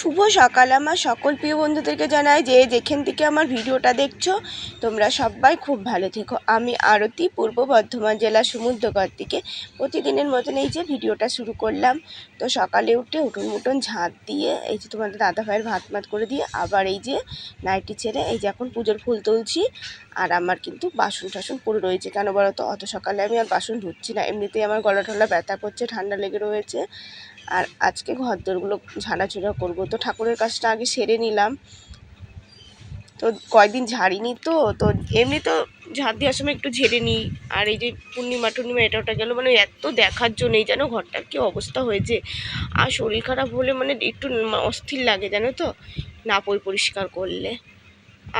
শুভ সকাল আমার সকল প্রিয় বন্ধুদেরকে জানাই যে যেখান থেকে আমার ভিডিওটা দেখছো তোমরা সবাই খুব ভালো থেকো। আমি আরতি, পূর্ব বর্ধমান জেলা সমুদ্রগড় থেকে প্রতিদিনের মতন এই যে ভিডিওটা শুরু করলাম। তো সকালে উঠে উঠোন মুটন ঝাঁট দিয়ে এই যে তোমাদের দাদা ভাইয়ের ভাত করে দিয়ে আবার এই যে নাইটি ছেড়ে এই যে এখন পুজোর ফুল তুলছি। আর আমার কিন্তু বাসন টাসন পড়ে রয়েছে, কেন বলো তো অত সকালে আমি আর বাসন ধুচ্ছি না, এমনিতেই আমার গলা টলা ব্যথা করছে, ঠান্ডা লেগে রয়েছে। আর আজকে ঘরদোরগুলো ঝাড়াঝুড়া করবো, তো ঠাকুরের কাজটা আগে সেরে নিলাম। তো কয়দিন ঝাড়িনি তো তো এমনি তো ঝাড় দেওয়ার সময় একটু ঝেড়ে নিই। আর এই যে পূর্ণিমা টুর্ণিমা এটা ওটা গেলো, মানে এত দেখার জন্যই যেন ঘরটার কী অবস্থা হয়েছে। আর শরীর খারাপ হলে মানে একটু অস্থির লাগে জানো তো, না পরিষ্কার করলে।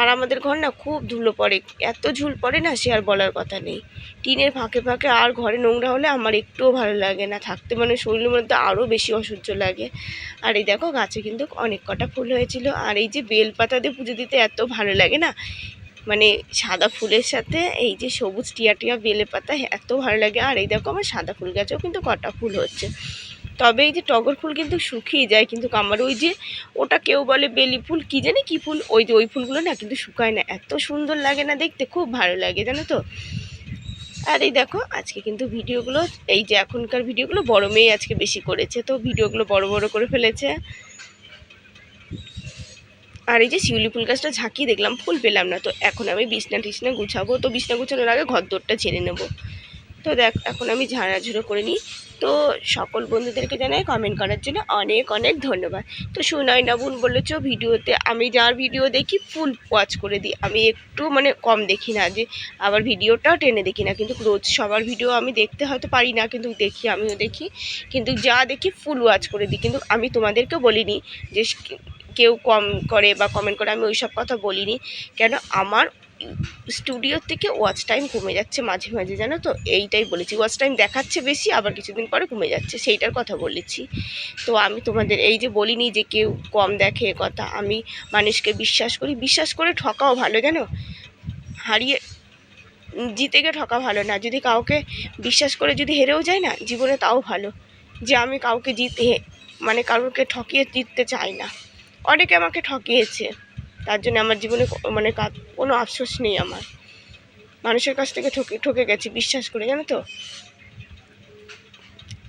আর আমাদের ঘর না খুব ধুলো পড়ে, এত ঝুল পড়ে না সে আর বলার কথা নেই। টিনের ফাঁকে ফাঁকে আর ঘরে নোংরা হলে আমার একটুও ভালো লাগে না থাকতে, মানে শরীরের মধ্যে আরও বেশি অসহ্য লাগে। আর এই দেখো গাছে কিন্তু অনেক কটা ফুল হয়েছিল। আর এই যে বেলপাতা দিয়ে পুজো দিতে এত ভালো লাগে না, মানে সাদা ফুলের সাথে এই যে সবুজ টিয়া টিয়া বেলে পাতা এত ভালো লাগে। আর এই দেখো আমার সাদা ফুল গাছেও কিন্তু কটা ফুল হচ্ছে। তবে এই যে টগর ফুল কিন্তু শুকিয়ে যায়, কিন্তু আমার ওই যে ওটা কেউ বলে বেলি ফুল, কী জানি কী ফুল, ওই যে ওই ফুলগুলো না কিন্তু শুকায় না, এত সুন্দর লাগে না দেখতে, খুব ভালো লাগে জানো তো। আর এই দেখো আজকে কিন্তু ভিডিওগুলো এই যে এখনকার ভিডিওগুলো বড় মেয়ে আজকে বেশি করেছে, তো ভিডিওগুলো বড় বড় করে ফেলেছে। আর এই যে শিউলি ফুল গাছটা ঝাঁকিয়ে দেখলাম ফুল পেলাম না, তো এখন আমি বিছনা টিছনা গুছাবো। তো বিছনা গুছানোর আগে ঘর দোরটা ঝেড়ে নেবো। তো দেখ এখন আমি ঝাড়াঝুড়ো করে নিই। তো সকল বন্ধুদেরকে জানাই কমেন্ট করার জন্য অনেক অনেক ধন্যবাদ। তো সুনয়না বোন বলেছ ভিডিওতে আমি যার ভিডিও দেখি ফুল ওয়াচ করে দিই, আমি একটু মানে কম দেখি না, যে আবার ভিডিওটাও টেনে দেখি না, কিন্তু রোজ সবার ভিডিও আমি দেখতে হয়তো পারি না, কিন্তু দেখি, আমিও দেখি, কিন্তু যা দেখি ফুল ওয়াচ করে দিই। কিন্তু আমি তোমাদেরকেও বলিনি যে কেউ কম করে বা কমেন্ট করে, আমি ওই সব কথা বলিনি। কেন আমার স্টুডিওর থেকে ওয়াচ টাইম কমে যাচ্ছে মাঝে মাঝে জানো তো, এইটাই বলেছি। ওয়াচ টাইম দেখাচ্ছে বেশি, আবার কিছুদিন পরে কমে যাচ্ছে, সেইটার কথা বলেছি। তো আমি তোমাদের এই যে বলিনি যে কেউ কম দেখে কথা, আমি মানুষকে বিশ্বাস করি, বিশ্বাস করে ঠকাও ভালো জানো, হারিয়ে জিতে গিয়ে ঠকা ভালো না। যদি কাউকে বিশ্বাস করে যদি হেরেও যায় না জীবনে, তাও ভালো। যে আমি কাউকে মানে কাউকে ঠকিয়ে জিততে চাই না। অনেকে আমাকে ঠকিয়েছে, তার জন্য আমার জীবনে মানে কোনো আফসোস নেই আমার। মানুষের কাছ থেকে ঠকে গেছি বিশ্বাস করে জানো তো।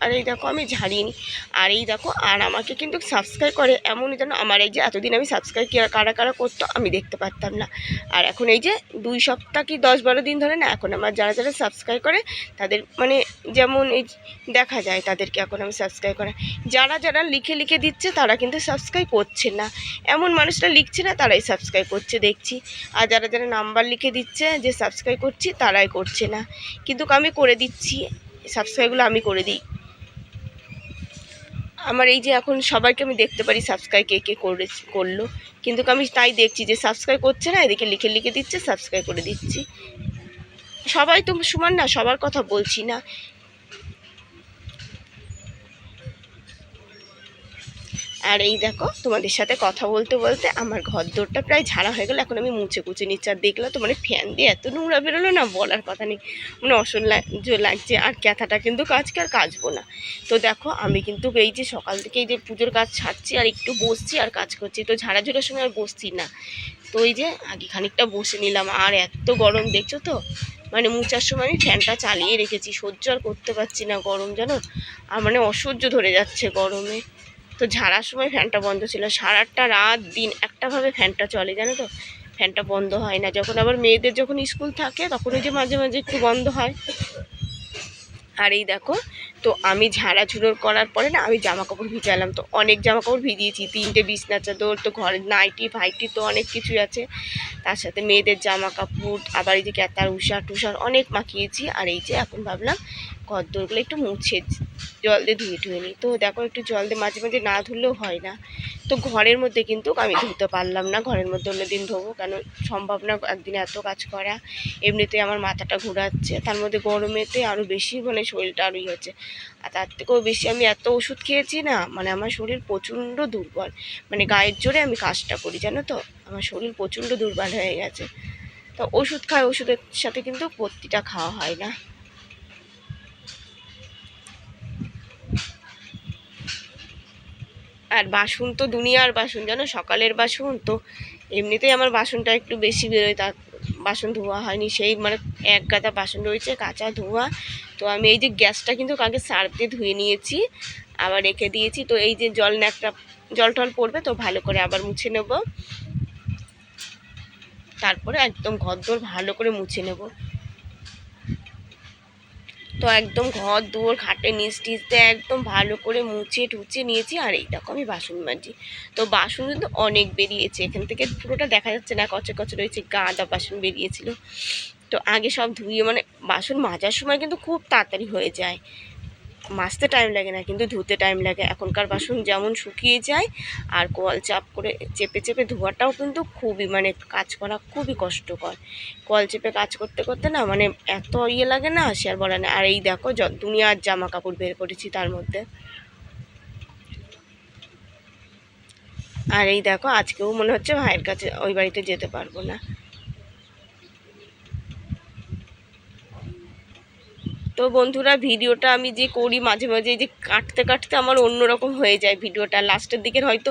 আর এই দেখো আমি ঝাড়িনি। আর এই দেখো আর আমাকে কিন্তু সাবস্ক্রাইব করে এমনই যেন, আমার এই যে এতদিন আমি সাবস্ক্রাইব কারা কারা করতো আমি দেখতে পারতাম না, আর এখন এই যে 2 সপ্তাহ কি 10-12 দিন ধরে না, এখন আমার যারা যারা সাবস্ক্রাইব করে তাদের মানে যেমন এই দেখা যায় তাদেরকে এখন আমি সাবস্ক্রাইব করে। যারা যারা লিখে লিখে দিচ্ছে তারা কিন্তু সাবস্ক্রাইব করছে না, এমন মানুষরা লিখছে না তারাই সাবস্ক্রাইব করছে দেখছি। আর যারা যারা নাম্বার লিখে দিচ্ছে যে সাবস্ক্রাইব করছি তারাই করছে না, কিন্তু আমি করে দিচ্ছি, সাবস্ক্রাইবগুলো আমি করে দিই। আমার এই যে এখন সবাইকে আমি দেখতে পারি সাবস্ক্রাইব কে কে করলো, কিন্তু আমি তাই দেখছি যে সাবস্ক্রাইব করছে না, এদিকে লিখে লিখে দিচ্ছে, সাবস্ক্রাইব করে দিচ্ছি। সবাই তো সমান না, সবার কথা বলছি না। আর এই দেখো তোমাদের সাথে কথা বলতে বলতে আমার ঘর দোরটা প্রায় ঝাড়া হয়ে গেল, এখন আমি মুছে কুচে নিচ্ছি। আর দেখলাম তো মানে ফ্যান দিয়ে এত নোংরা বেরোলো না, বলার কথা নেই, মানে অসহ্য লাগছে। আর ক্যাথাটা কিন্তু আজকে আর কাচবো না। তো দেখো আমি কিন্তু এই যে সকাল থেকে এই যে পুজোর কাজ ছাড়ছি আর একটু বসছি আর কাজ করছি, তো ঝাড়াঝুড়ার সময় আর বসছি না। তো এই যে আগে খানিকটা বসে নিলাম। আর এত গরম দেখছো তো, মানে মুছার সময় আমি ফ্যানটা চালিয়ে রেখেছি, সহ্য আর করতে পারছি না গরম জানো, আর মানে অসহ্য ধরে যাচ্ছে গরমে। তো ঝাড়ার সময় ফ্যানটা বন্ধ ছিল, সারাটা রাত দিন একটাভাবে ফ্যানটা চলে জানো তো, ফ্যানটা বন্ধ হয় না। যখন আবার মেয়েদের যখন স্কুল থাকে তখন ওই যে মাঝে মাঝে একটু বন্ধ হয়। আর এই দেখো তো আমি ঝাড়াঝুড়ো করার পরে না আমি জামা কাপড় ভিজালাম, তো অনেক জামা কাপড় ভিজিয়েছি, 3টে বিছনা চাদর, তো ঘরের নাইটি ফাইটি তো অনেক কিছুই আছে, তার সাথে মেয়েদের জামা কাপড়, আবার এই যে ক্যাতার উষার টুষার অনেক মাখিয়েছি। আর এই যে এখন ভাবলাম ঘরদোরগুলো একটু মুছে জল দিয়ে ধুয়ে নিই। তো দেখো একটু জল দিয়ে মাঝে মাঝে না ধুলেও হয় না। তো ঘরের মধ্যে কিন্তু আমি ধুতে পারলাম না, ঘরের মধ্যে অন্যদিন ধোবো, কেন সম্ভব না একদিনে এত কাজ করা। এমনিতে আমার মাথাটা ঘোরাচ্ছে, তার মধ্যে গরমেতে আরও বেশি মানে শরীরটা আরোই হচ্ছে। আর তার থেকেও বেশি আমি এত ওষুধ খেয়েছি না, মানে আমার শরীর প্রচণ্ড দুর্বল, মানে গায়ের জোরে আমি কাজটা করি জানো তো, আমার শরীর প্রচণ্ড দুর্বল হয়ে গেছে। তো ওষুধ খাই, ওষুধের সাথে কিন্তু ভর্তিটা খাওয়া হয় না। আর বাসন তো দুনিয়ার বাসন, জানো, সকালের বাসন তো এমনিতেই আমার বাসনটা একটু বেশি বেরোয়, তার বাসন ধোয়া হয়নি, সেই মানে এক গাদা বাসন রয়েছে কাঁচা ধোয়া। তো আমি এই যে গ্যাসটা কিন্তু আগে সার্ফ দিয়ে ধুয়ে নিয়েছি, আবার রেখে দিয়েছি। তো এই যে জল টল পড়বে তো ভালো করে আবার মুছে নেব, তারপরে একদম ঘরদোর ভালো করে মুছে নেব। তো একদম ঘর দুয়ার খাটে নিচ টিচ দিয়ে একদম ভালো করে মুছে টুচে নিয়েছি। আর এই দেখো আমি বাসন মাজছি। তো বাসন কিন্তু অনেক বেরিয়েছে, এখান থেকে পুরোটা দেখা যাচ্ছে না, কচে কচে রয়েছে, গাদা বাসন বেরিয়েছিল। তো আগে সব ধুয়ে, মানে বাসন মাজার সময় কিন্তু খুব তাড়াতাড়ি হয়ে যায়, মাজতে টাইম লাগে না কিন্তু ধুতে টাইম লাগে। এখনকার বাসন যেমন শুকিয়ে যায়, আর কল চাপ করে চেপে চেপে ধোয়াটাও কিন্তু খুবই, মানে কাজ করা খুবই কষ্টকর। কল চেপে কাজ করতে করতে না মানে এত ইয়ে লাগে না, সে আর বলে না। আর এই দেখো দুনিয়ার জামা কাপড় বের করেছি তার মধ্যে। আর এই দেখো আজকেও মনে হচ্ছে ভাইয়ের কাছে ওই বাড়িতে যেতে পারবো না। তো বন্ধুরা, ভিডিওটা আমি যে করি মাঝে মাঝে এই যে কাটতে কাটতে আমার অন্যরকম হয়ে যায় ভিডিওটা, লাস্টের দিকের হয়তো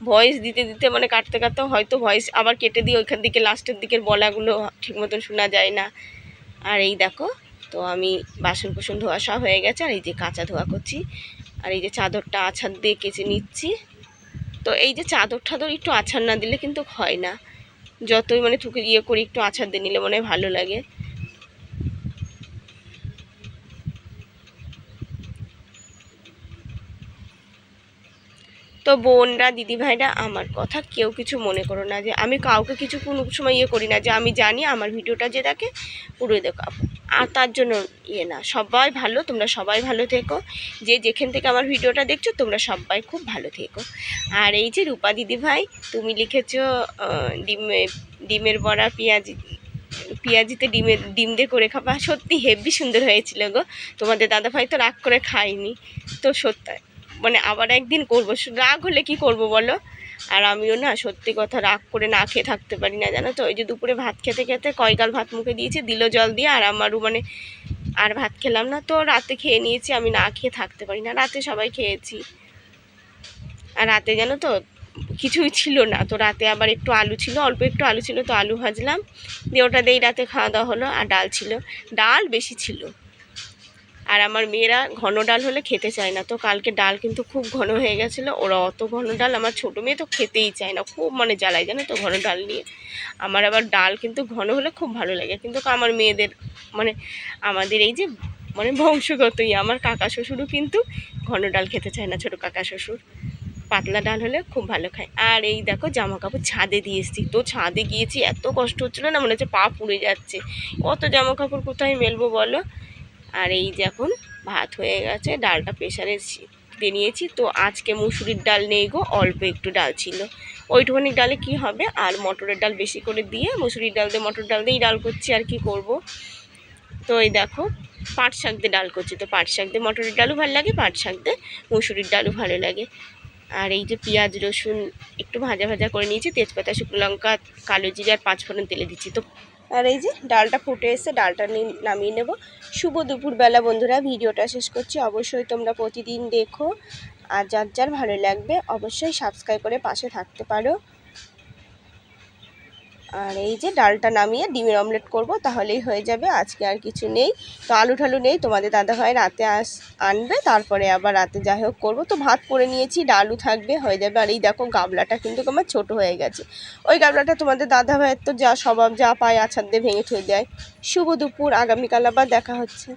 ভয়েস দিতে দিতে মানে কাটতে কাটতে হয়তো ভয়েস আবার কেটে দিয়ে ওইখান থেকে লাস্টের দিকের বলাগুলো ঠিক মতন শোনা যায় না। আর এই দেখো, তো আমি বাসন কুসন ধোয়া সব হয়ে গেছে, আর এই যে কাঁচা ধোয়া করছি, আর এই যে চাদরটা আছাড় দিয়ে কেচে নিচ্ছি। তো এই যে চাদর ঠাদর একটু আছাড় না দিলে কিন্তু হয় না, যতই মানে থুকে ইয়ে করি একটু আছাড় দিয়ে নিলে মনে হয় ভালো লাগে। তো বোনরা দিদিভাইরা আমার কথা কেউ কিছু মনে করো না, যে আমি কাউকে কিছু কোনো সময় ইয়ে করি না, যে আমি জানি আমার ভিডিওটা যে দেখে পুরোই দেখো, আর তার জন্য ইয়ে না। সবাই ভালো, তোমরা সবাই ভালো থেকো, যে যেখান থেকে আমার ভিডিওটা দেখছো তোমরা সবাই খুব ভালো থেকো। আর এই যে রূপা দিদিভাই, তুমি লিখেছো ডিমের বড়া পেঁয়াজিতে ডিম দিয়ে করে খাবা, সত্যি হেভি সুন্দর হয়েছিল গো। তোমাদের দাদাভাই তো রাগ করে খায়নি, তো সত্যি মানে আবার একদিন করবো, রাগ হলে কি করব বলো। আর আমিও না সত্যি কথা রাগ করে না খেয়ে থাকতে পারি না, জানো তো। ওই যে দুপুরে ভাত খেতে খেতে কয়গাল ভাত মুখে দিয়েছি, দিল জল দিয়ে, আর আমারও মানে আর ভাত খেলাম না, তো রাতে খেয়ে নিয়েছি। আমি না খেয়ে থাকতে পারি না, রাতে সবাই খেয়েছি। আর রাতে জানো তো কিছুই ছিল না, তো রাতে আবার একটু আলু ছিল, অল্প একটু আলু ছিল, তো আলু ভাজলাম দিয়ে ওটা দিয়েই রাতে খাওয়া দাওয়া হলো। আর ডাল ছিল, ডাল বেশি ছিল। আর আমার মেয়েরা ঘন ডাল হলে খেতে চায় না, তো কালকে ডাল কিন্তু খুব ঘন হয়ে গেছিলো, ওরা অত ঘন ডাল, আমার ছোটো মেয়ে তো খেতেই চায় না, খুব মানে জ্বালায়, জানো তো ঘন ডাল নিয়ে। আমার আবার ডাল কিন্তু ঘন হলে খুব ভালো লাগে, কিন্তু আমার মেয়েদের মানে আমাদের এই যে মানে বংশগতই, আমার কাকা শ্বশুরও কিন্তু ঘন ডাল খেতে চায় না, ছোটো কাকা শ্বশুর পাতলা ডাল হলে খুব ভালো খায়। আর এই দেখো জামা কাপড় ছাদে দিয়ে এসেছি, তো ছাদে গিয়েছি, এত কষ্ট হচ্ছিলো না, মনে হচ্ছে পা পুড়ে যাচ্ছে, অত জামা কাপড় কোথায় মেলবো বলো। আর এই যে এখন ভাত হয়ে গেছে, ডালটা প্রেশারে দিয়ে নিয়েছি। তো আজকে মুসুরির ডাল নেই গো, অল্প একটু ডাল ছিল, ওইটুখানি ডালে কি হবে। আর মটরের ডাল বেশি করে দিয়ে মুসুরির ডাল দিয়ে মটর ডাল দিয়েই ডাল করছি, আর কি করব। তো এই দেখো পাট শাক দিয়ে ডাল করছি, তো পাট শাক দিয়ে মটরের ডালও ভালো লাগে, পাট শাক দিয়ে মুসুরির ডালও ভালো লাগে। আর এই যে পেঁয়াজ রসুন একটু ভাজা ভাজা করে নিয়েছি, তেজপাতা শুকনো লঙ্কা কালো জিরে আর পাঁচফোড়ন তেলে দিচ্ছি। তো আর এই যে ডালটা ফুটে এসে ডালটা নামিয়ে নেব। শুভ দুপুরবেলা বন্ধুরা, ভিডিওটা শেষ করছি, অবশ্যই তোমরা প্রতিদিন দেখো, আর যার যার ভালো লাগবে অবশ্যই সাবস্ক্রাইব করে পাশে থাকতে পারো। আর এই যে ডালটা নামিয়ে ডিমের অমলেট করব, তাহলেই হয়ে যাবে, আজকে আর কিছু নেই। তো আলু ঠালু নেই, তোমাদের দাদাভাই রাতে আনবে, তারপরে আবার রাতে যাই হোক করবো। তো ভাত করে নিয়েছি, ডালও থাকবে, হয়ে যাবে। আর এই দেখো গাবলাটা কিন্তু আমার ছোট হয়ে গেছে, ওই গাবলাটা তোমাদের দাদাভাইয়ের তো যা স্বভাব, যা পায় আছাড় দিয়ে ভেঙে থুয়ে দেয়। শুভ দুপুর, আগামীকাল আবার দেখা হচ্ছে।